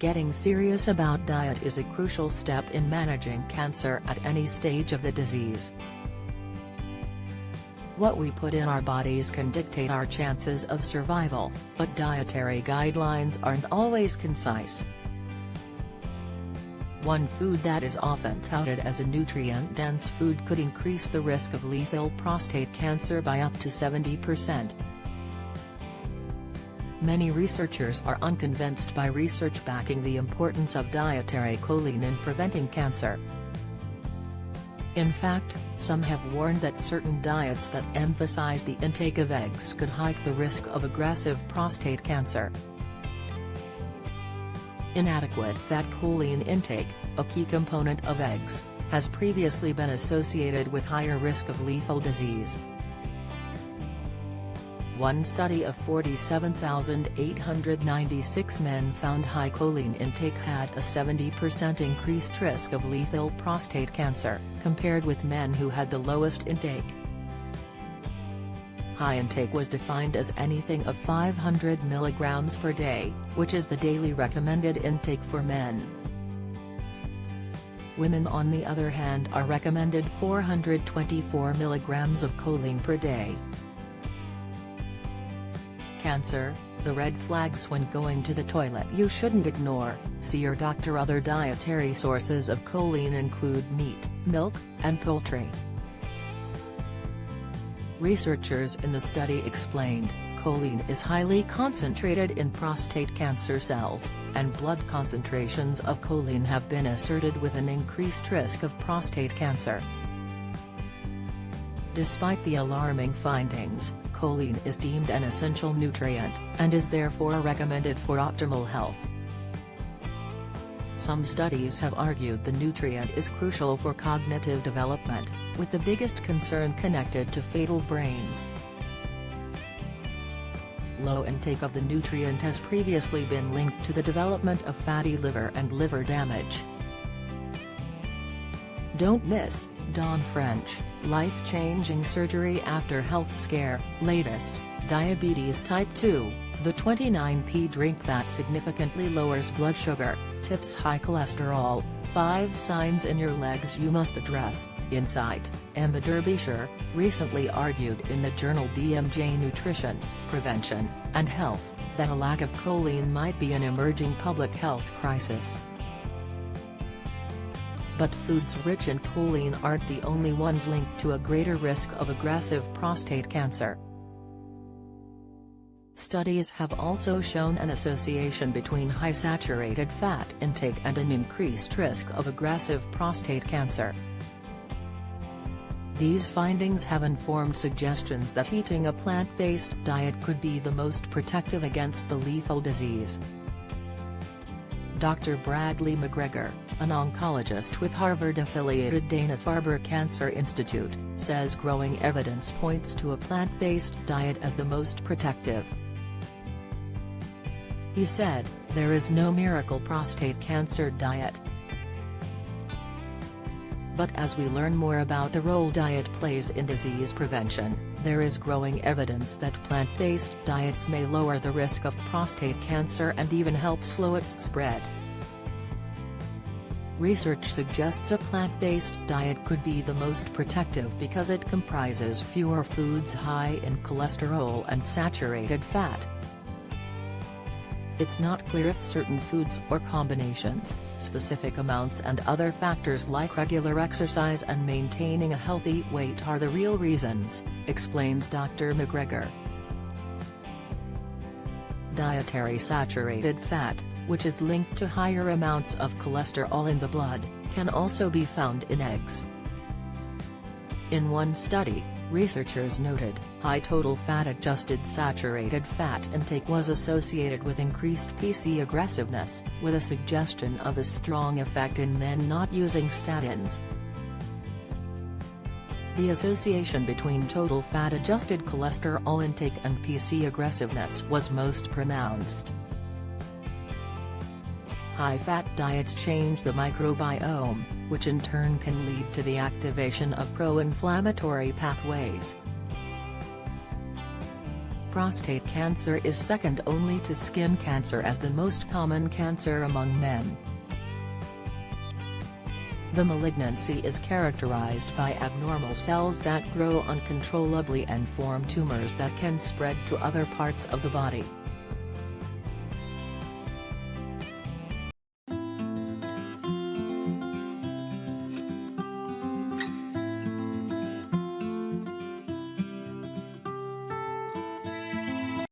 Getting serious about diet is a crucial step in managing cancer at any stage of the disease. What we put in our bodies can dictate our chances of survival, but dietary guidelines aren't always concise. One food that is often touted as a nutrient-dense food could increase the risk of lethal prostate cancer by up to 70%. Many researchers are unconvinced by research backing the importance of dietary choline in preventing cancer. In fact, some have warned that certain diets that emphasize the intake of eggs could hike the risk of aggressive prostate cancer. Inadequate fat choline intake, a key component of eggs, has previously been associated with higher risk of lethal disease. One study of 47,896 men found high choline intake had a 70% increased risk of lethal prostate cancer, compared with men who had the lowest intake. High intake was defined as anything of 500 mg per day, which is the daily recommended intake for men. Women on the other hand are recommended 424 mg of choline per day. Cancer, the red flags when going to the toilet you shouldn't ignore. See your doctor. Other dietary sources of choline include meat, milk, and poultry. Researchers in the study explained, choline is highly concentrated in prostate cancer cells, and blood concentrations of choline have been associated with an increased risk of prostate cancer. Despite the alarming findings, choline is deemed an essential nutrient, and is therefore recommended for optimal health. Some studies have argued the nutrient is crucial for cognitive development, with the biggest concern connected to fatal brains. Low intake of the nutrient has previously been linked to the development of fatty liver and liver damage. Don't miss Dawn French, life-changing surgery after health scare. Latest, diabetes type 2, the 29p drink that significantly lowers blood sugar, tips high cholesterol, 5 signs in your legs you must address. Insight, Emma Derbyshire, recently argued in the journal BMJ Nutrition, Prevention, and Health, that a lack of choline might be an emerging public health crisis. But foods rich in choline aren't the only ones linked to a greater risk of aggressive prostate cancer. Studies have also shown an association between high saturated fat intake and an increased risk of aggressive prostate cancer. These findings have informed suggestions that eating a plant-based diet could be the most protective against the lethal disease. Dr. Bradley McGregor, an oncologist with Harvard-affiliated Dana-Farber Cancer Institute, says growing evidence points to a plant-based diet as the most protective. He said, "There is no miracle prostate cancer diet. But as we learn more about the role diet plays in disease prevention, there is growing evidence that plant-based diets may lower the risk of prostate cancer and even help slow its spread." Research suggests a plant-based diet could be the most protective because it comprises fewer foods high in cholesterol and saturated fat. It's not clear if certain foods or combinations, specific amounts and other factors like regular exercise and maintaining a healthy weight are the real reasons, explains Dr. McGregor. Dietary saturated fat, which is linked to higher amounts of cholesterol in the blood, can also be found in eggs. In one study, researchers noted, high total fat-adjusted saturated fat intake was associated with increased PC aggressiveness, with a suggestion of a strong effect in men not using statins. The association between total fat-adjusted cholesterol intake and PC aggressiveness was most pronounced. High-fat diets change the microbiome, which in turn can lead to the activation of pro-inflammatory pathways. Prostate cancer is second only to skin cancer as the most common cancer among men. The malignancy is characterized by abnormal cells that grow uncontrollably and form tumors that can spread to other parts of the body.